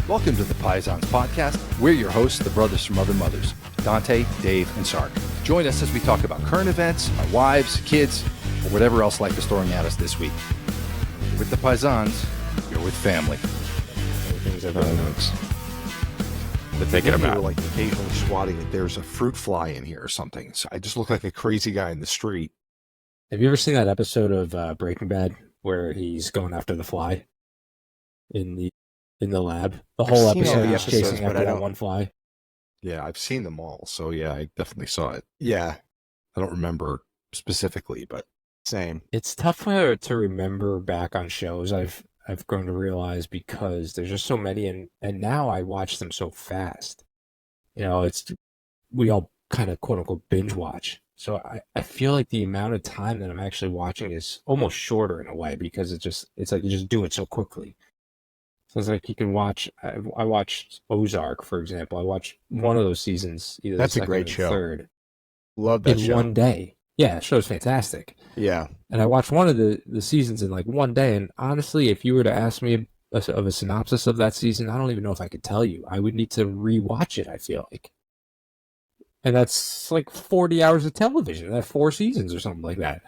Welcome to the Paisans podcast. We're your hosts, the brothers from other mothers, Dante, Dave, and Sark. Join us as we talk about current events, our wives, kids, or whatever else life is throwing at us this week. You're with the Paisans, you're with family. Things everyone knows. But thinking about like occasionally swatting it. There's a fruit fly in here or something. So I just look like a crazy guy in the street. Have you ever seen that episode of Breaking Bad where he's going after the fly in the lab? The whole episode he's chasing after that one fly. Yeah, I've seen them all. So yeah, I definitely saw it. Yeah, I don't remember specifically, but same. It's tough to remember back on shows. I've grown to realize because there's just so many, and now I watch them so fast. You know, we all kind of quote unquote binge watch. So I feel like the amount of time that I'm actually watching is almost shorter in a way because it's like you just do it so quickly. So it's like you can watch. I watched Ozark, for example. I watched one of those seasons. Either That's the a second great or the show. Third Love that in show. one day. Yeah, the show's fantastic. Yeah. And I watched one of the seasons in like one day. And honestly, if you were to ask me of a synopsis of that season, I don't even know if I could tell you. I would need to rewatch it, I feel like. And that's like 40 hours of television. That's 4 seasons or something like that.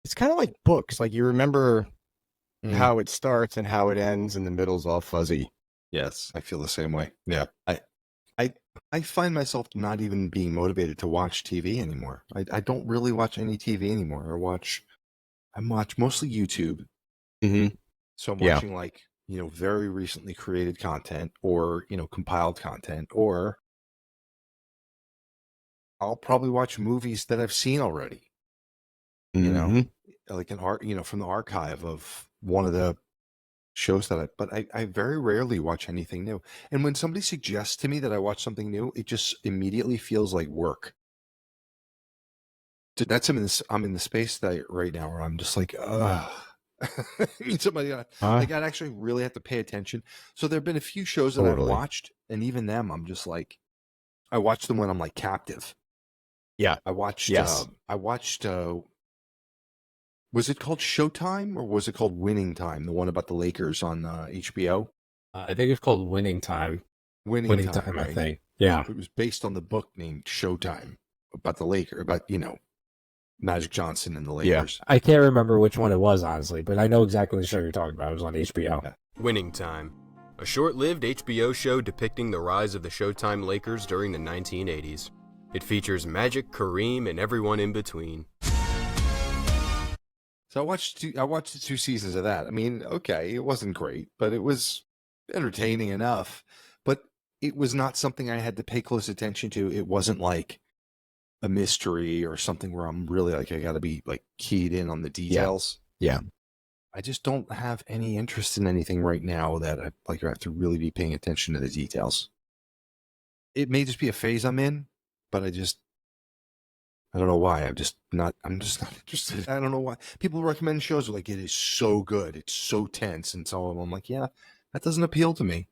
It's kind of like books. Like you remember how it starts and how it ends, and the middle's all fuzzy. Yes, I feel the same way. Yeah, I find myself not even being motivated to watch TV anymore. I don't really watch any TV anymore. I watch mostly YouTube. Mm-hmm. So I'm watching like, very recently created content or, compiled content, or I'll probably watch movies that I've seen already. Like an art, from the archive of one of the shows that I very rarely watch anything new. And when somebody suggests to me that I watch something new, it just immediately feels like work. That's I'm in the space that right now where I'm just like, ugh. I mean, I gotta actually really have to pay attention. So there have been a few shows that I've watched, and even them, I'm just like, I watch them when I'm like captive. Yeah. I watched, was it called Showtime or was it called Winning Time? The one about the Lakers on HBO? I think it's called Winning Time. Winning Time, right? I think. Yeah. It was based on the book named Showtime about the Lakers, about, Magic Johnson and the Lakers. Yeah. I can't remember which one it was, honestly, but I know exactly the show you're talking about. It was on HBO. Yeah. Winning Time, a short-lived HBO show depicting the rise of the Showtime Lakers during the 1980s. It features Magic, Kareem, and everyone in between. So I watched the 2 seasons of that. I mean, okay, it wasn't great, but it was entertaining enough. But it was not something I had to pay close attention to. It wasn't like a mystery or something where I'm really like, I got to be like keyed in on the details. Yeah. I just don't have any interest in anything right now that I have to really be paying attention to the details. It may just be a phase I'm in, but I don't know why. I'm just not interested. I don't know why. People recommend shows like, it is so good. It's so tense. And so I'm like, yeah, that doesn't appeal to me.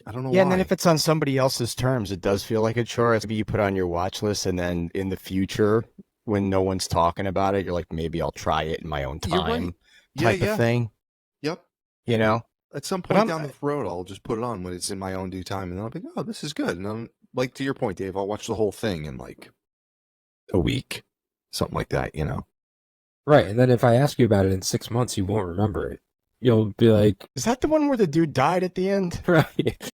I don't know why. Yeah, and then if it's on somebody else's terms, it does feel like a chore. Maybe you put on your watch list, and then in the future, when no one's talking about it, you're like, maybe I'll try it in my own time type of thing. Yep. At some point down the road, I'll just put it on when it's in my own due time. And I'll be like, oh, this is good. And I'm like, to your point, Dave, I'll watch the whole thing in like a week, something like that, Right, and then if I ask you about it in 6 months, you won't remember it. You'll be like, is that the one where the dude died at the end? Right.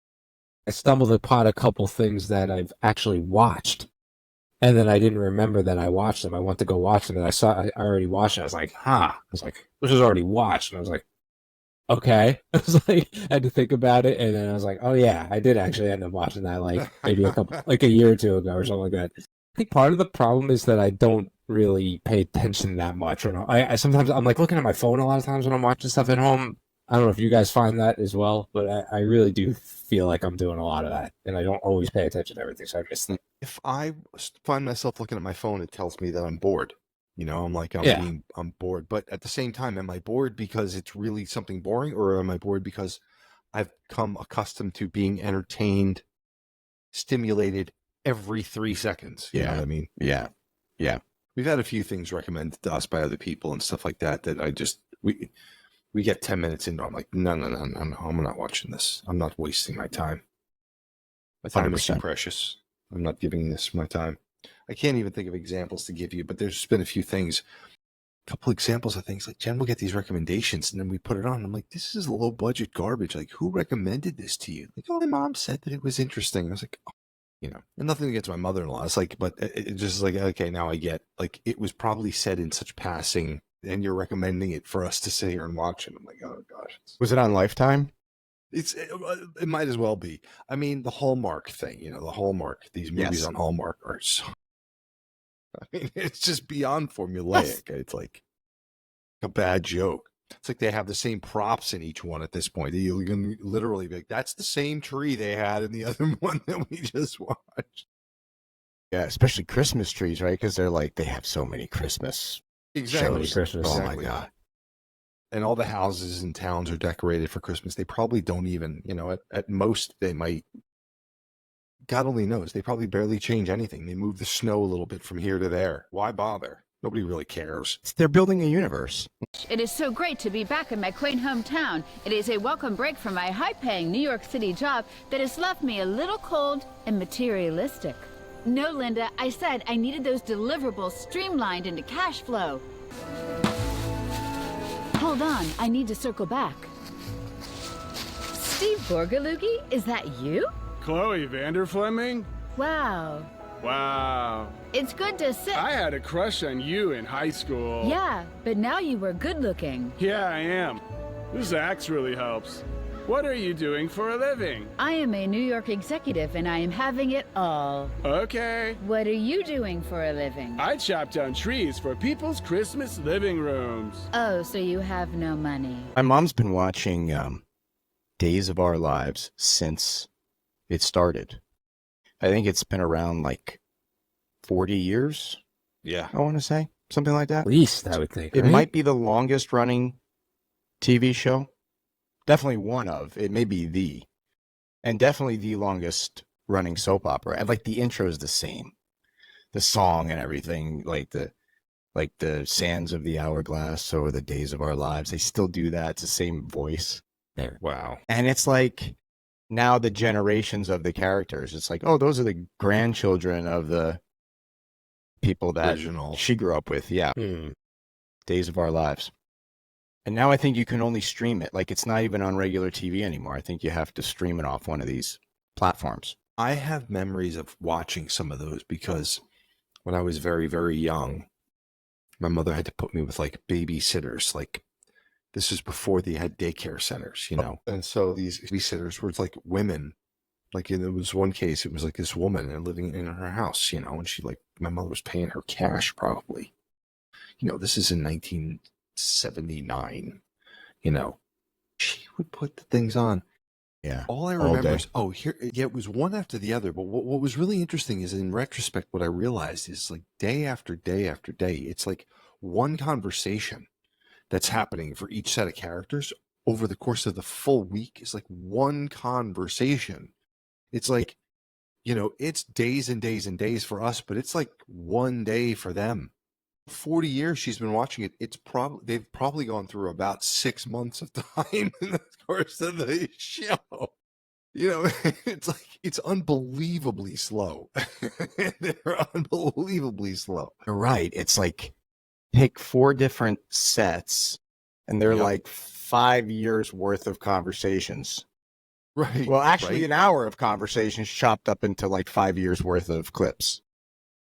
I stumbled upon a couple things that I've actually watched, and then I didn't remember that I watched them. I went to go watch them, and I already watched it. I was like, I was like, this is already watched. And I was like, okay. I was like, I had to think about it, and then I was like, oh yeah, I did actually end up watching that like maybe a year or two ago or something like that. I think part of the problem is that I don't really pay attention that much. Or I sometimes I'm like looking at my phone a lot of times when I'm watching stuff at home. I don't know if you guys find that as well, but I really do feel like I'm doing a lot of that, and I don't always pay attention to everything. So I just think if I find myself looking at my phone, it tells me that I'm bored. I'm like, I'm bored. But at the same time, am I bored because it's really something boring, or am I bored because I've become accustomed to being entertained, stimulated every 3 seconds? You know what I mean? Yeah. We've had a few things recommended to us by other people and stuff like that I just We get 10 minutes into it. I'm like, no. I'm not watching this. I'm not wasting my time. My time is too 100%. precious. I'm not giving this my time. I can't even think of examples to give you, but there's been a few things, a couple examples of things like Jen will get these recommendations and then we put it on. I'm like, this is low budget garbage. Like, who recommended this to you? Like, oh, my mom said that it was interesting. I was like, oh, and nothing against my mother-in-law. It's like, but it just like, okay, now I get, like, it was probably said in such passing and you're recommending it for us to sit here and watch it. I'm like, oh gosh. Was it on Lifetime? It might as well be. I mean, the Hallmark thing, the Hallmark, these movies Yes. on Hallmark are so, I mean, it's just beyond formulaic. Yes. It's like a bad joke. It's like they have the same props in each one at this point. You can literally be like, that's the same tree they had in the other one that we just watched. Yeah, especially Christmas trees, right? Because they have so many Christmas Exactly. shows. Christmas. Oh Exactly. my God. And all the houses in towns are decorated for Christmas. They probably don't even, at most they might, God only knows, they probably barely change anything. They move the snow a little bit from here to there. Why bother? Nobody really cares. They're building a universe. It is so great to be back in my quaint hometown. It is a welcome break from my high-paying New York City job that has left me a little cold and materialistic. No, Linda, I said I needed those deliverables streamlined into cash flow. Hold on, I need to circle back. Steve Borgalugi, is that you? Chloe Vanderfleming? Wow. Wow. It's good to sit. I had a crush on you in high school. Yeah, but now you were good looking. Yeah, I am. This axe really helps. What are you doing for a living? I am a New York executive and I am having it all. Okay. What are you doing for a living? I chop down trees for people's Christmas living rooms. Oh, so you have no money. My mom's been watching Days of Our Lives since it started. I think it's been around like 40 years, Yeah. I want to say. Something like that. At least, I would think. It right? might be the longest running TV show. Definitely one of. It may be the. And definitely the longest running soap opera. And like the intro is the same. The song and everything, like the sands of the hourglass or the days of our lives, they still do that. It's the same voice. There. Wow. And it's like now the generations of the characters. It's like, oh, those are the grandchildren of the people that Original. she grew up with. Yeah. Hmm. Days of Our Lives. And now I think you can only stream it. Like it's not even on regular TV anymore. I think you have to stream it off one of these platforms. I have memories of watching some of those because when I was very, very young, my mother had to put me with like babysitters. Like this is before they had daycare centers, And so these babysitters were like women. Like there was one case, it was like this woman and living in her house, and she my mother was paying her cash probably. This is in 1979, she would put the things on. Yeah. All I All remember day. is, it was one after the other. But what was really interesting is in retrospect, what I realized is like day after day after day, it's like one conversation that's happening for each set of characters over the course of the full week is like one conversation. It's like, it's days and days and days for us, but it's like one day for them. 40 years she's been watching it. They've probably gone through about 6 months of time in the course of the show. It's like it's unbelievably slow. They're unbelievably slow. You're right. It's like pick 4 different sets and they're Yep. like 5 years worth of conversations. Right. Well, actually right? an hour of conversations chopped up into like 5 years worth of clips.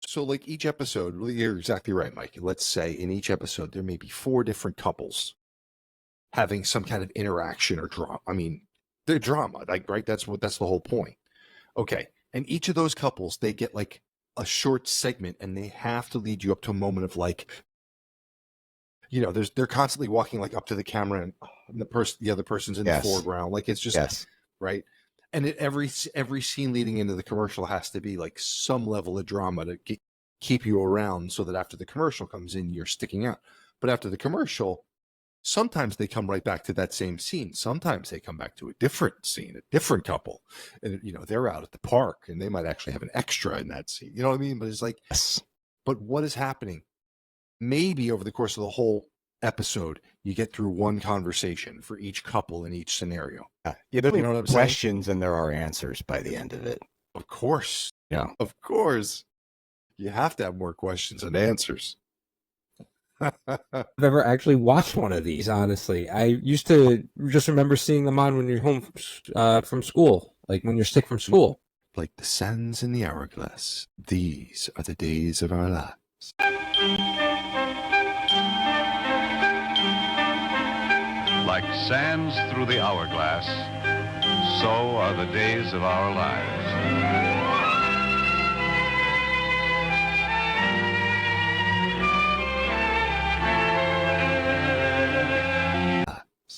So like each episode, well, you're exactly right, Mike. Let's say in each episode, there may be 4 different couples having some kind of interaction or drama. I mean, they're drama, right? That's the whole point. Okay. And each of those couples, they get like a short segment and they have to lead you up to a moment of like, they're constantly walking like up to the camera and the other person's in Yes. the foreground. Like it's just, Yes. right. And every scene leading into the commercial has to be like some level of drama to keep you around so that after the commercial comes in, you're sticking out. But after the commercial, sometimes they come right back to that same scene. Sometimes they come back to a different scene, a different couple. And, they're out at the park and they might actually have an extra in that scene. You know what I mean? But it's like, Yes. but what is happening? Maybe over the course of the whole episode, you get through one conversation for each couple in each scenario. Yeah, there You know are what I'm saying? questions and there are answers by the end of it. Of course. Yeah. Of course. You have to have more questions and answers. I've ever actually watched one of these, honestly. I used to just remember seeing them on when you're home from school, like when you're sick from school. Like the sands in the hourglass. These are the days of our lives. Like sands through the hourglass, so are the days of our lives.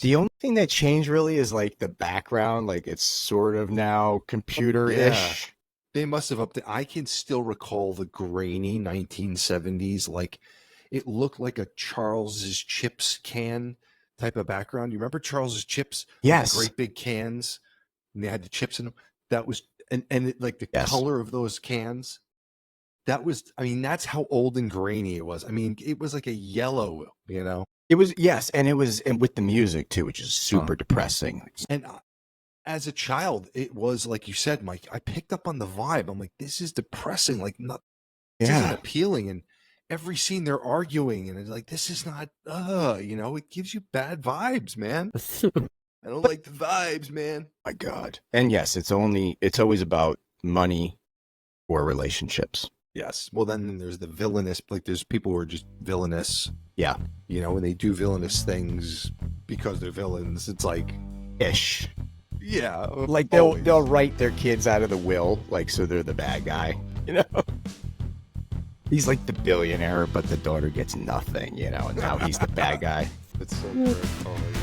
The only thing that changed really is like the background, like it's sort of now computer-ish. They must have updated. I can still recall the grainy 1970s. Like it looked like a Charles's Chips can type of background. You remember Charles's Chips? Yes. Great big cans. And they had the chips in them. That was, and like the Yes. color of those cans. That was, I mean, that's how old and grainy it was. I mean, it was like a yellow, you know? It was, yes, and it was and with the music too, which is super depressing. And as a child, it was like you said, Mike. I picked up on the vibe. I'm like, this is depressing. Like, not this isn't appealing. And every scene they're arguing, and it's like, this is not. You know, it gives you bad vibes, man. I don't like the vibes, man. My God. And yes, it's always about money or relationships. Yes. Well, then there's the villainous. Like, there's people who are just villainous. Yeah. You know, when they do villainous things because they're villains, it's like, Ish. yeah, Like always. they'll write their kids out of the will, like so they're the bad guy. You know? He's like the billionaire, but the daughter gets nothing, you know, and now he's the bad guy. It's so true. Oh my